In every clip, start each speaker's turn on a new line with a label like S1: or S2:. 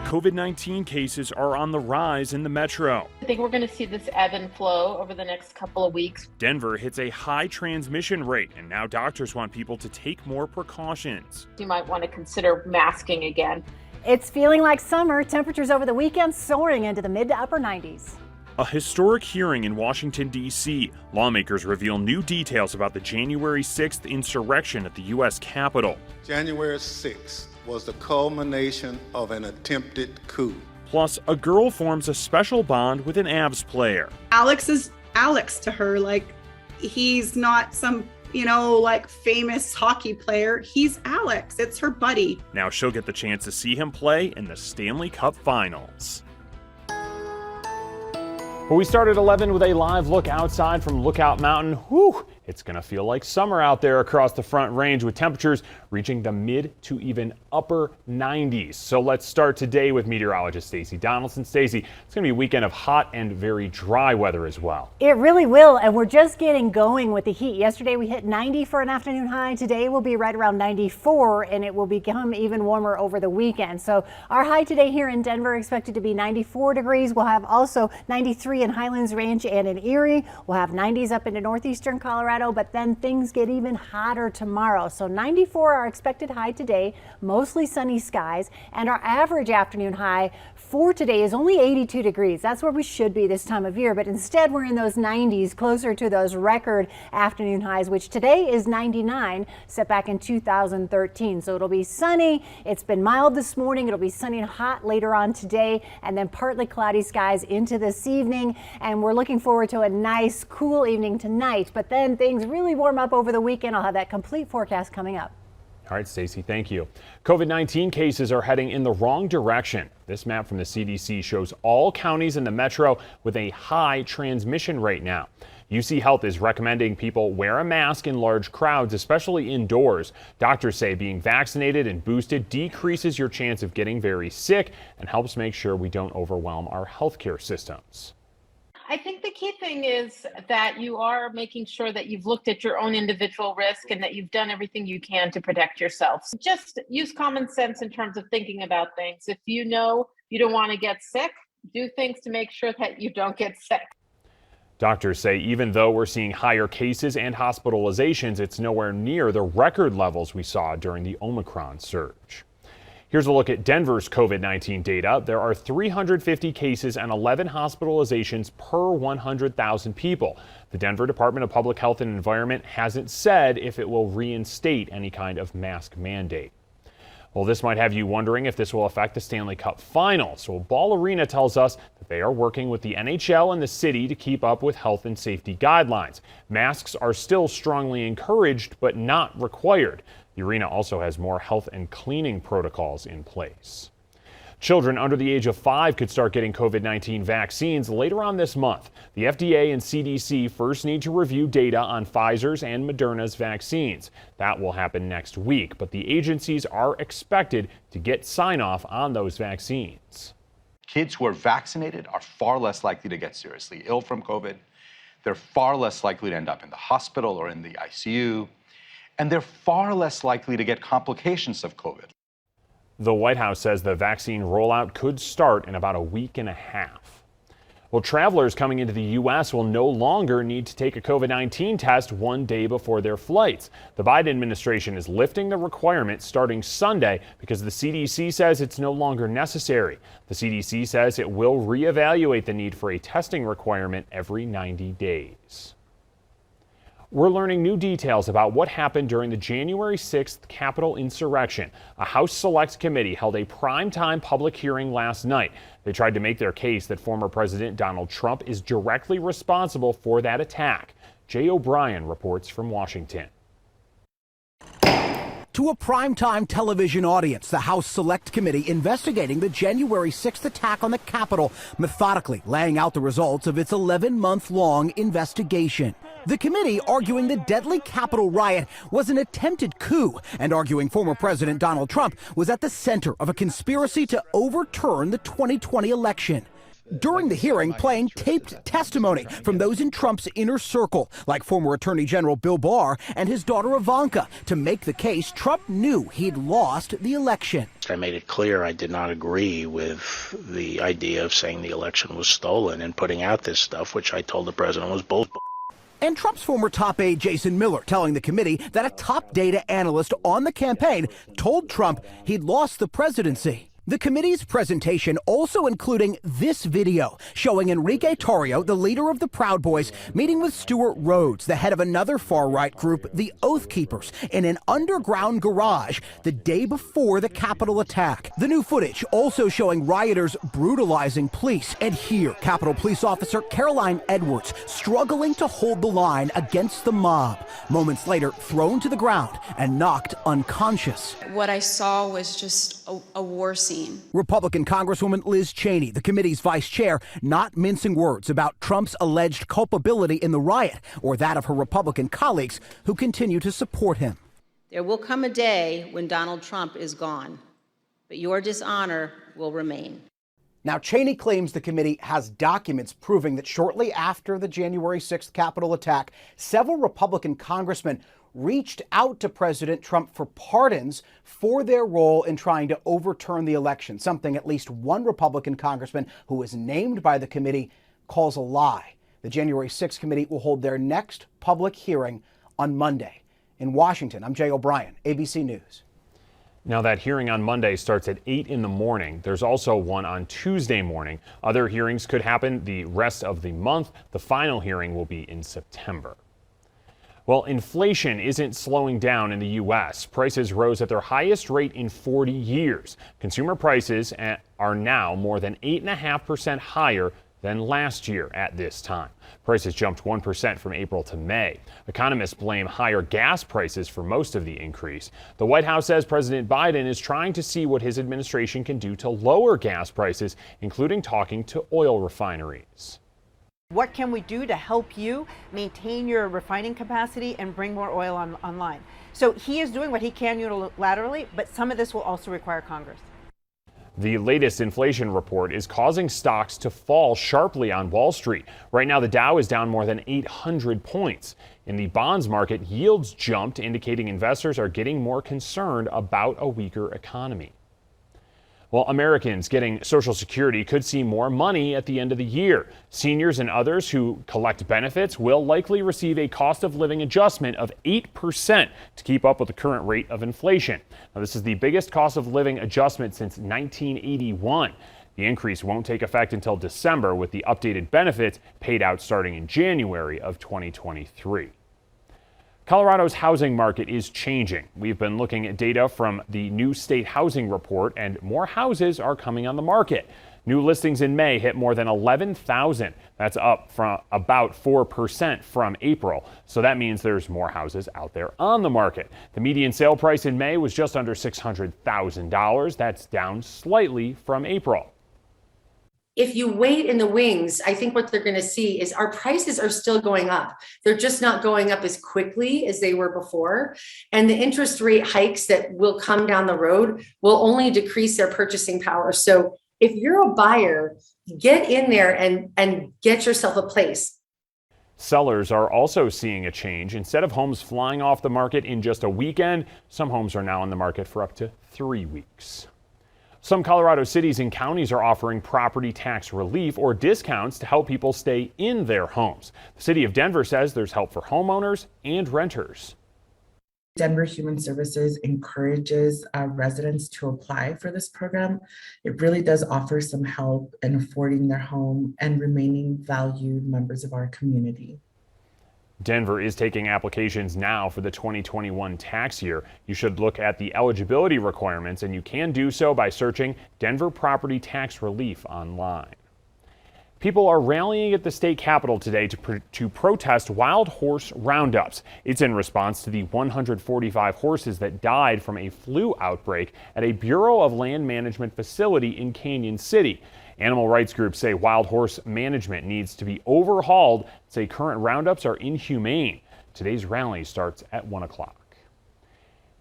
S1: COVID-19 cases are on the rise in the metro.
S2: I think we're going to see this ebb and flow over the next couple of weeks.
S1: Denver hits a high transmission rate, and now doctors want people to take more precautions.
S2: You might want to consider masking again.
S3: It's feeling like summer. Temperatures over the weekend soaring into the mid to upper 90s.
S1: A historic hearing in Washington, D.C. Lawmakers reveal new details about the January 6th insurrection at the U.S. Capitol.
S4: January 6th was the culmination of an attempted coup.
S1: Plus, a girl forms a special bond with an Avs player.
S5: Alex is Alex to her. Like, he's not some, famous hockey player. He's Alex. It's her buddy.
S1: Now she'll get the chance to see him play in the Stanley Cup Finals. Well, we start at 11 with a live look outside from Lookout Mountain. Whew, it's going to feel like summer out there across the Front Range with temperatures reaching the mid to even upper 90s. So let's start today with meteorologist Stacey Donaldson. Stacey, it's going to be a weekend of hot and very dry weather as well.
S3: It really will, and we're just getting going with the heat. Yesterday we hit 90 for an afternoon high. Today will be right around 94, and it will become even warmer over the weekend. So our high today here in Denver expected to be 94 degrees. We'll have also 93 in Highlands Ranch and in Erie. We'll have 90s up into northeastern Colorado, but then things get even hotter tomorrow. So 94 our expected high today, mostly sunny skies, and our average afternoon high for today is only 82 degrees. That's where we should be this time of year, but instead we're in those 90s, closer to those record afternoon highs, which today is 99, set back in 2013. So it'll be sunny. It's been mild this morning. It'll be sunny and hot later on today, and then partly cloudy skies into this evening. And we're looking forward to a nice, cool evening tonight, but then things really warm up over the weekend. I'll have that complete forecast coming up.
S1: All right, Stacey, thank you. COVID-19 cases are heading in the wrong direction. This map from the CDC shows all counties in the metro with a high transmission rate now. UC Health is recommending people wear a mask in large crowds, especially indoors. Doctors say being vaccinated and boosted decreases your chance of getting very sick and helps make sure we don't overwhelm our healthcare systems.
S2: I think the key thing is that you are making sure that you've looked at your own individual risk and that you've done everything you can to protect yourself. Just use common sense in terms of thinking about things. If you know you don't want to get sick, do things to make sure that you don't get sick.
S1: Doctors say even though we're seeing higher cases and hospitalizations, it's nowhere near the record levels we saw during the Omicron surge. Here's a look at Denver's COVID-19 data. There are 350 cases and 11 hospitalizations per 100,000 people. The Denver Department of Public Health and Environment hasn't said if it will reinstate any kind of mask mandate. Well, this might have you wondering if this will affect the Stanley Cup Finals. Well, Ball Arena tells us that they are working with the NHL and the city to keep up with health and safety guidelines. Masks are still strongly encouraged, but not required. The arena also has more health and cleaning protocols in place. Children under the age of 5 could start getting COVID-19 vaccines later on this month. The FDA and CDC first need to review data on Pfizer's and Moderna's vaccines. That will happen next week, but the agencies are expected to get sign-off on those vaccines.
S6: Kids who are vaccinated are far less likely to get seriously ill from COVID. They're far less likely to end up in the hospital or in the ICU. And they're far less likely to get complications of COVID.
S1: The White House says the vaccine rollout could start in about a week and a half. Well, travelers coming into the U.S. will no longer need to take a COVID-19 test one day before their flights. The Biden administration is lifting the requirement starting Sunday because the CDC says it's no longer necessary. The CDC says it will reevaluate the need for a testing requirement every 90 days. We're learning new details about what happened during the January 6th Capitol insurrection. A House Select Committee held a primetime public hearing last night. They tried to make their case that former President Donald Trump is directly responsible for that attack. Jay O'Brien reports from Washington.
S7: To a primetime television audience, the House Select Committee investigating the January 6th attack on the Capitol, methodically laying out the results of its 11-month-long investigation. The committee arguing the deadly Capitol riot was an attempted coup and arguing former President Donald Trump was at the center of a conspiracy to overturn the 2020 election. during the hearing playing taped testimony from those in Trump's inner circle, like former Attorney General Bill Barr and his daughter Ivanka, to make the case Trump knew he'd lost the election.
S8: I made it clear I did not agree with the idea of saying the election was stolen and putting out this stuff, which I told the president was bull.
S7: And Trump's former top aide Jason Miller telling the committee that a top data analyst on the campaign told Trump he'd lost the presidency. The committee's presentation also including this video showing Enrique Tarrio, the leader of the Proud Boys, meeting with Stuart Rhodes, the head of another far-right group, the Oath Keepers, in an underground garage the day before the Capitol attack. The new footage also showing rioters brutalizing police. And here, Capitol Police Officer Caroline Edwards struggling to hold the line against the mob. Moments later, thrown to the ground and knocked unconscious.
S9: What I saw was just a war scene.
S7: Republican Congresswoman Liz Cheney, the committee's vice chair, not mincing words about Trump's alleged culpability in the riot or that of her Republican colleagues who continue to support him.
S10: There will come a day when Donald Trump is gone, but your dishonor will remain.
S7: Now, Cheney claims the committee has documents proving that shortly after the January 6th Capitol attack, several Republican congressmen reached out to President Trump for pardons for their role in trying to overturn the election, something at least one Republican congressman who was named by the committee calls a lie. The January 6th committee will hold their next public hearing on Monday. In Washington, I'm Jay O'Brien, ABC News.
S1: Now, that hearing on Monday starts at 8 in the morning. There's also one on Tuesday morning. Other hearings could happen the rest of the month. The final hearing will be in September. Well, inflation isn't slowing down in the U.S. Prices rose at their highest rate in 40 years. Consumer prices are now more than 8.5% higher than last year at this time. Prices jumped 1% from April to May. Economists blame higher gas prices for most of the increase. The White House says President Biden is trying to see what his administration can do to lower gas prices, including talking to oil refineries.
S11: What can we do to help you maintain your refining capacity and bring more oil online? So he is doing what he can unilaterally, but some of this will also require Congress.
S1: The latest inflation report is causing stocks to fall sharply on Wall Street. Right now, the Dow is down more than 800 points. In the bonds market, yields jumped, indicating investors are getting more concerned about a weaker economy. Well, Americans getting Social Security could see more money at the end of the year. Seniors and others who collect benefits will likely receive a cost of living adjustment of 8% to keep up with the current rate of inflation. Now, this is the biggest cost of living adjustment since 1981. The increase won't take effect until December, with the updated benefits paid out starting in January of 2023. Colorado's housing market is changing. We've been looking at data from the new state housing report, and more houses are coming on the market. New listings in May hit more than 11,000. That's up from about 4% from April. So that means there's more houses out there on the market. The median sale price in May was just under $600,000. That's down slightly from April.
S12: If you wait in the wings, I think what they're going to see is our prices are still going up. They're just not going up as quickly as they were before. And the interest rate hikes that will come down the road will only decrease their purchasing power. So if you're a buyer, get in there and get yourself a place.
S1: Sellers are also seeing a change. Instead of homes flying off the market in just a weekend, some homes are now on the market for up to 3 weeks. Some Colorado cities and counties are offering property tax relief or discounts to help people stay in their homes. The city of Denver says there's help for homeowners and renters.
S13: Denver Human Services encourages residents to apply for this program. It really does offer some help in affording their home and remaining valued members of our community.
S1: Denver is taking applications now for the 2021 tax year. You should look at the eligibility requirements, and you can do so by searching Denver Property Tax Relief online. People are rallying at the state capitol today to protest wild horse roundups. It's in response to the 145 horses that died from a flu outbreak at a Bureau of Land Management facility in Canyon City. Animal rights groups say wild horse management needs to be overhauled, say current roundups are inhumane. Today's rally starts at 1 o'clock.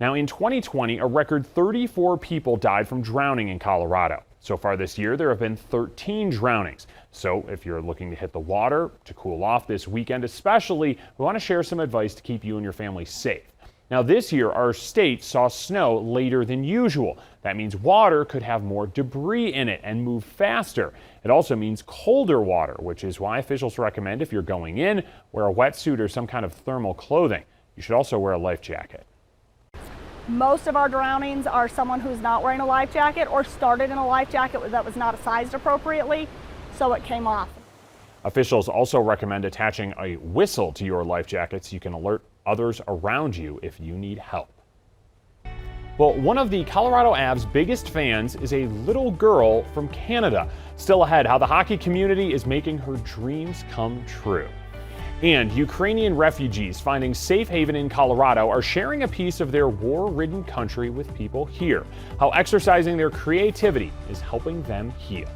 S1: Now, in 2020, a record 34 people died from drowning in Colorado. So far this year, there have been 13 drownings. So if you're looking to hit the water to cool off this weekend especially, we want to share some advice to keep you and your family safe. Now this year, our state saw snow later than usual. That means water could have more debris in it and move faster. It also means colder water, which is why officials recommend if you're going in, wear a wetsuit or some kind of thermal clothing. You should also wear a life jacket.
S14: Most of our drownings are someone who's not wearing a life jacket or started in a life jacket that was not sized appropriately, so it came off.
S1: Officials also recommend attaching a whistle to your life jacket so you can alert others around you if you need help. Well, one of the Colorado Avs' biggest fans is a little girl from Canada. Still ahead, how the hockey community is making her dreams come true. And Ukrainian refugees finding safe haven in Colorado are sharing a piece of their war-ridden country with people here. How exercising their creativity is helping them heal.